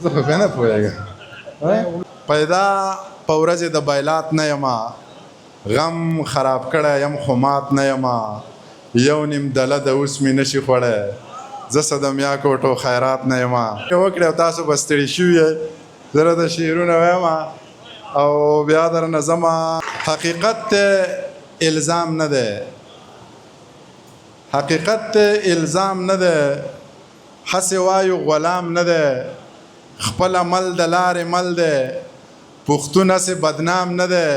زه خو بیا نه پوهېږم پیدا په ورځې د بیلات نه یمه غم خراب کړی یم خو مات نه یمه یو نیم دله د اوس مې نشي خوړی زه صدمیا کوټو خیرات نه یمه وکړې او تاسو به ستړي شوي یې زه راته شعرونه ویمه او بیا درنه ځمه حقیقت ته الزام نه دی حقیقت ته الزام نه دی هسې وایو غلام نه دی خپل عمل د لارې مل دی پښتون هسې بدنام نه دی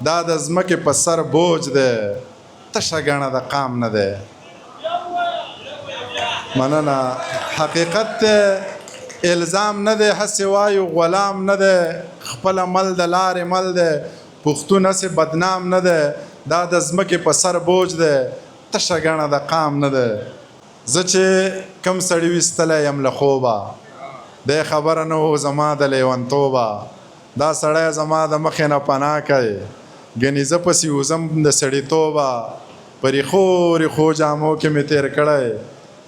دا د ځمکې په سر بوج دی تشه ګڼه د قام نه دی مننه حقیقت ته الزام نه دی هسې وایو غلام نه دی خپل عمل د لارې مل دی پښتون هسې بدنام نه دی دا د ځمکې په سر بوج دی تشه ګڼه د قام نه دی زه چې کم سړي ویستلی یم له خوبه دی خبره نه و زما د لیونتوبه دا سړی زما د مخې نه پناه کوي ګنې زه پسې وځم د سړیتوبه په ریښو ریښو جامو کې مې تېر کړی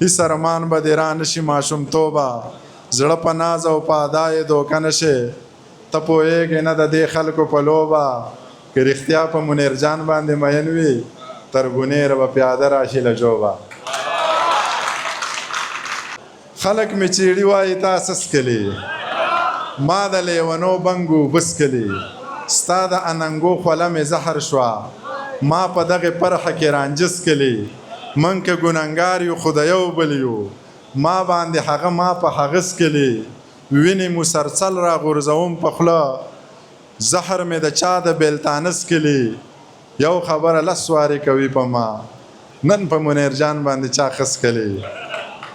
هېڅ ارمان به دې را نشي ماشومتوبه زړه په ناز او په ادا یې دوکه نه شي ته پوهېږې نه د دې خلکو په لوبه که رښتیا په منیر جان باندې مین وي تر ګنیره به پیاده راشي له جوبه خلک مې چیړي وایي تا سس کلي ما د لیونو بنګو بس کلي ستا د اننګو خوله مې زهر شوه ما په دغې پرخه کې رانجس کلي من که ګنهګار یو خو د یو بل یو ما باندې هغه ما په هغه سکلي وینې مسلسل را غورځوم په خوله زهر مې د چا د بیلتانه سکلي یو خبره لس وارې کوي په ما نن په منیر جان باندې چا ښه سکلي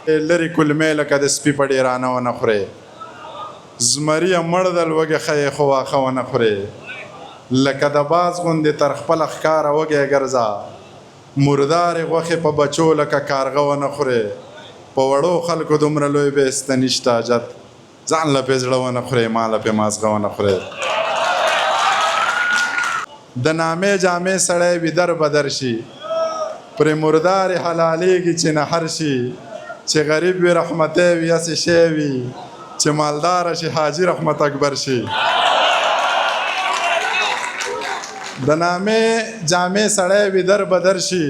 لرې کلمې لکه د سپي په ډېرانه ونه خورې زمریه مړ د لوږې ښه خو واښه ونه خورې لکه د باز غوندې تر خپله ښکاره وږی ګرځه مردارې غوښې په بچو لکه کارغه ونه خورې په وړو خلکو دومره لوی بیسته نشته حاجت ځان له پې زړه ونه خورې ما له پې مازغه ونه خورې د نامې جامې سړی وي در بدر شي پرې مردارې حلالېږي چې نه هر شي چې غریب وي رحمتی وي هسې شی وي چې مالداره شي حاجي رحمت اکبر شي د نامې جامې سړی وي در بدر شي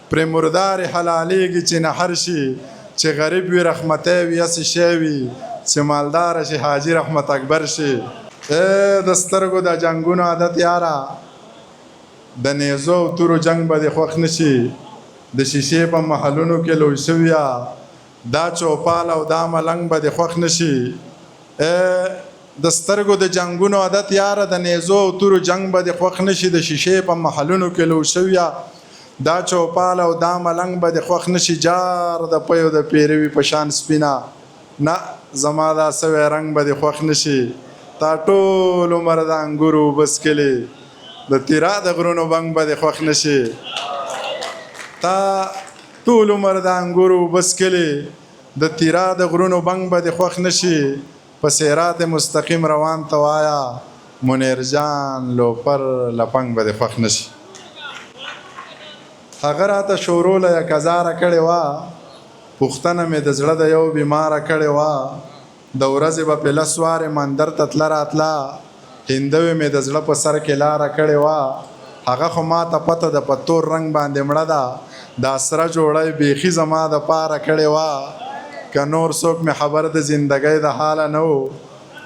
پرې مردارې حلالېږي چې نه هر شي چې غریب وي رحمتی وي هسې شی وي چې مالداره شي حاجي رحمت اکبر شي د سترګو د جنګونو عادت یاره د نیزو او تورو جنګ به دې خوښ نه شي د شیشې په محلونو کې لوی شویه دا چوپال او دا ملنګ به دې خوښ نه شي د سترګو د جنګونو عادت یاره د نیزو او تورو جنګ به دې خوښ نه شي د شیشې په محلونو کې لوی شویه دا چوپال او دا ملنګ به دې خوښ نه شي جار د پیو د پیروي په شان سپینه نه زما دا سوی رنګ به دې خوښ نه شي تا ټول عمر د انګورو اوبه څکلې د تیرا د غرونو بنګ به دې خوښ نه شي تا ټول عمر د انګورو اوبه څکلې د تیرا د غرونو بنګ به دې خوښ نه شي په صراط مستقیم روان ته وایه منیر جان لوپر لپنګ به دې خوښ نه شي هغه راته شوروله یک هزاره کړې وه پوښتنه مې د زړه د یو بیماره کړې وه د ورځې به پې لس وارې مندر ته تله راتله هندوې مې د زړه په سر کې لاره کړې وه هغه خو ما ته پته د په تور رنګ باندې مړه ده دا سره جوړی بیخي زما د پاره کړې وه که نور څوک مې خبر د زندګۍ د حاله نه و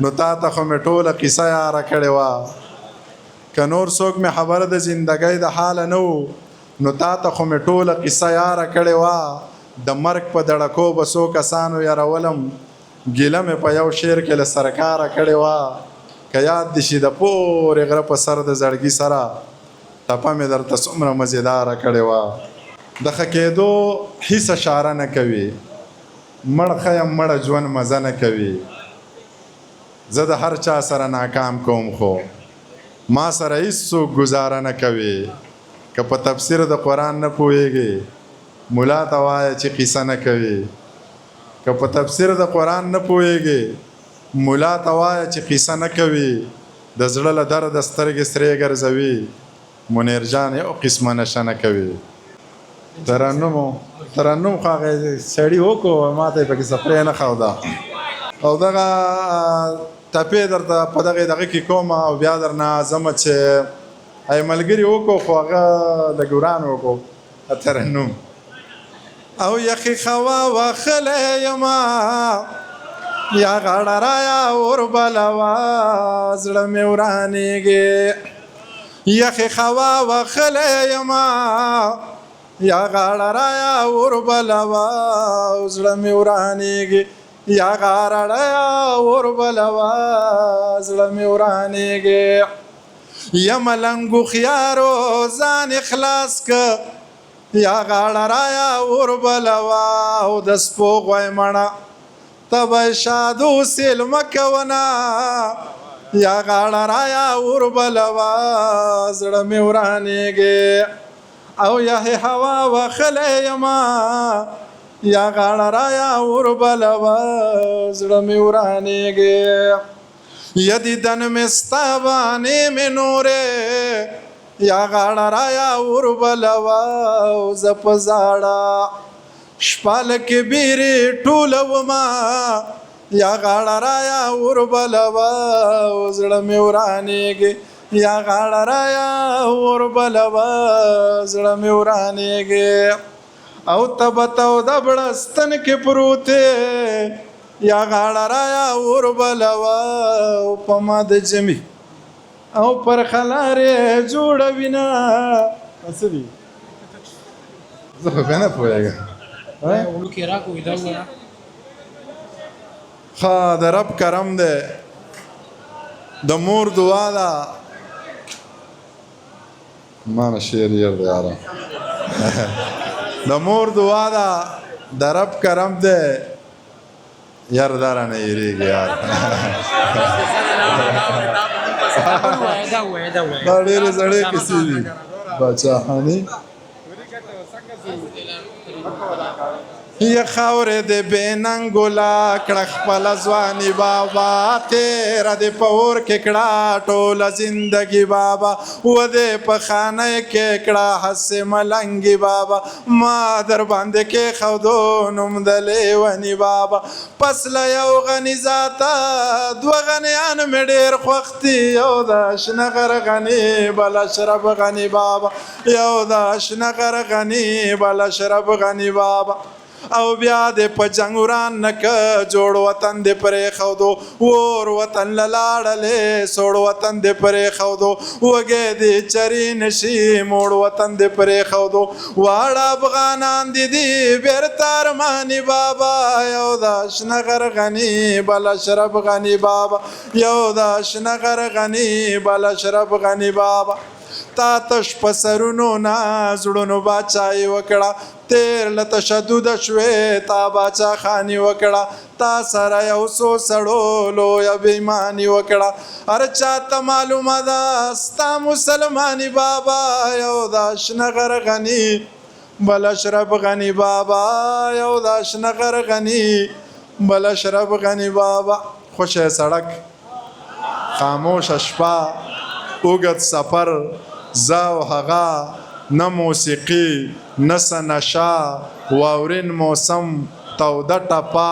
نو تا ته خو مې ټوله قیصه یاره کړې وه که نور څوک مې خبر د زندګۍ د حاله نه و نو تا ته خو مې ټوله قیصه یاره کړې وه د مرګ په دړکو به څو کسانو یارولم ګیله مې په یو شعر کې له سرکاره کړې وه که یاد دې شي د پورې غره په سر د زړګي سره ټپه مې درته څومره مزېداره کړې وه د ښه کېدو هېڅ اشاره نه کوي مړ ښه یم مړه ژوند مزه نه کوي زه د هر چا سره ناکام کوم خو ما سره هېڅوک ګزاره نه کوي که په تفسیر د قرآن نه پوهېږي ملا ته وایه چې قیصه نه کوي که په تفسیر د قرآن نه پوهېږي ملا ته وایه چې قیصه نه کوي د زړه له درده سترګې سرې ګرځوي منیر جان یو قسمه نشه نه کوي ترنم خو هغه سړي وکړو ما ته یې پکې سپری نه ښوده او دغه ټپې درته په دغه کې کوم او بیا درنه ځمه چې ای ملګري وکړو خو هغه لږ وران وکړو ترنم او یخې خوا وخلی یما یا غاړه رایا اوربلوه زړه مې ورانېږي یخې خوا وخلی یما یا غاړه رایا اوربلوه زړه مې ورانېږي یا غاړه رایا اوربلوه زړه مې ورانېږي یا ملنګو خیارو ځان اخلاص که یا غاړه رایا اوربلوه او د سپوږمۍ مڼه تبه شادو سیلمه کوونه یا غاړه رایا اوربلوه زړه مې ورانېږي او یخې هوا وخلی یما یا غاړه رایا اوربلوه زړه مې ورانېږي یا دیدن مې ستا باندې مې نورې یا غاړه رایا اوربلوه او زه په زاړه شپه لکې بیرې ټولومه یا غاړه رایا اوربلوه او زړه مې ورانېږي یا غاړه رایا اوربلوه زړه مې ورانېږي او تبه توده بړستن کې پروت یا غاړه رایا اوربلوه او په ما د جمي او پر خلارې جوړوینه څه دي زه خو بیا نه پوهېږم ښه د رب کرم دی د مور دعا ده مانه شعر یار دی یاره د مور دعا ده د رب کرم دی یار دا رانه هېرېږي یار دا ډېرې زړې کیسې دي باچاخاني یا خاورې د بې ننګولا کړه خپله ځواني بابا تېره دې په اور کې کړه ټوله زندګي بابا و دې په خانه کې کړه هسې ملنګي بابا ما در باندې کېښودو نوم د لیوني بابا پس له یو غني ذاته دوه غنیان مې ډېر خوښ دي یو د شنه غر غني بل اشرف غني بابا یو د شنه غر غني بل اشرف غني بابا او بیا دې په جنګ وران نه که جوړ وطن دې پرېښودو اور وطن له لاړلې سوړ وطن دې پرېښودو وږی دې چرې نشي موړ وطن دې پرېښودو واړه افغانان دې دي بېرته ارماني بابا یو د شنه غر غني بل اشرف غني بابا یو د شنه غر غني بل اشرف غني بابا تا تش په سرونو نه زړونو باچایي وکړه تیر له تشدد شوې تا باچاخاني وکړه تا سره یو څو سړو لویه بېایماني وکړه هر چاته معلومه ده ستا مسلماني بابا یو د شنه غر غني بل اشرف غني بابا یو د شنه غر غني بل اشرف غني بابا خوشه سړک خاموش شپه اوږد سفر زه او هغه نه موسیقي نه څه نشه واورین موسم توده ټپه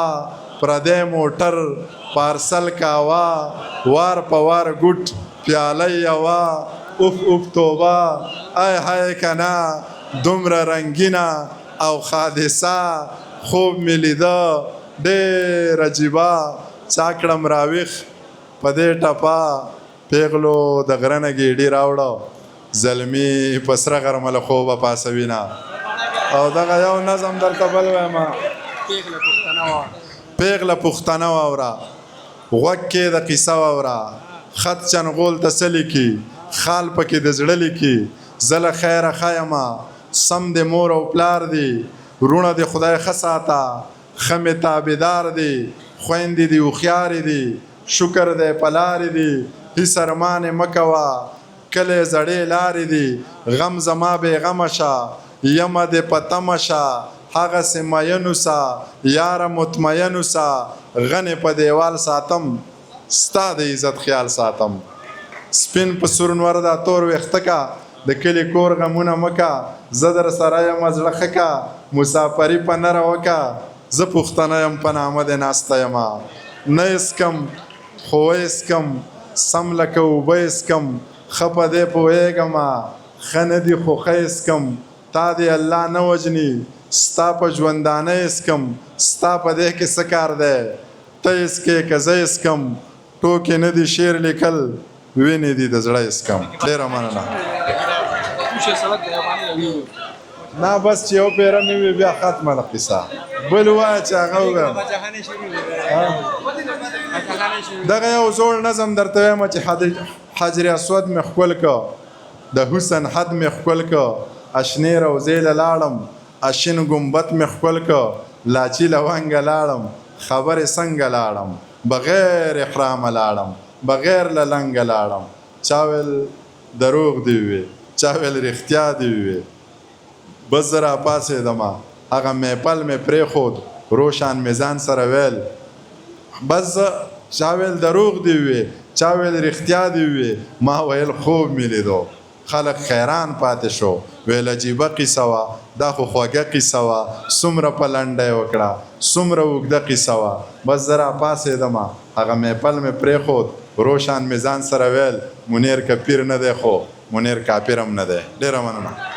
پردی موټر پارسل کاوه وار په وار ګوټ پیاله یوه اوف اوف توبه ای های کنه دومره رنګینه او حادثه خوب مې لیده ډېر عجیبه چا کړم راویښ په دې ټپه پیغلو د غره نه ګېډي راوړه زلمی په سره غرمه له خوبه پاسوینه او دغه یو نظم درته بل وایم پیغله پښتنه واوره غوږ کې د قیصه واوره خط چنغول ته څه لیکي خال پکې د زړه لیکي زه له خیره ښه یمه سم د مور او پلار دي وروڼه د خدای ښه ساته ښه مې تابعدار دي خویندې دي هوښیارې دي شکر دی په لارې دي هېڅ ارمان یې مه کوه کلی زړې لارې دي غم زما بېغمه شه یمه دې په تمه شه هغسې مین اوسه یاره مطمئن اوسه غنې په دیوال ساتم ستا د عزت خیال ساتم سپین په سورنور دا تور ویښته کا د کلي کور غمونه مه کا زه در سره یم زړه ښه کا مسافري په نره وکه زه پښتنه یم په نامه دې ناسته یمه نه اسکم خو اسکم سم لکه اوبه اسکم ښه په دې پوهېږمه ښه نه دي خو ښه اسکم تا دې الله نه وژني ستا په ژوندانه اسکم ستا په دې کې څه کار دی ته اسکې که زه اسکم ټوکې نه دي شعر لیکل وینې دي د زړه اسکم ډېره مننه نه بس چې یو پیره مې وي بیا ختمه ده قصه بل وایه چې هغه ووایم دغه یو زوړ نظم درته وایم چې حجر اسود مې ښکل که د حسن حد مې ښکل که اشنې روضې له لاړم اشین ګمبت مې ښکل که لاچي له ونګه لاړم خبرې څنګه لاړم بغیر احرامه لاړم بغیر له لنګه لاړم چا ویل دروغ دې وي چا ویل رښتیا دې وي بس زه راپاڅېدمه هغه میپل مې پرېښود روشان مې ځان سره ویل بس زه چا ویل دروغ دې وي چا ویل رښتیا دې وي ما ویل خوب مې لیدو خلک حیران پاتې شو ویل عجیبه قصه وه دا خو خوږه قصه وه څومره په لنډه یې وکړه څومره اوږده قصه وه بس زه راپاڅېدمه هغه میپل مې پرېښود روشان مې ځان سره ویل منیر که پیر نه دی خو منیر کافر هم نه دی ډېره مننه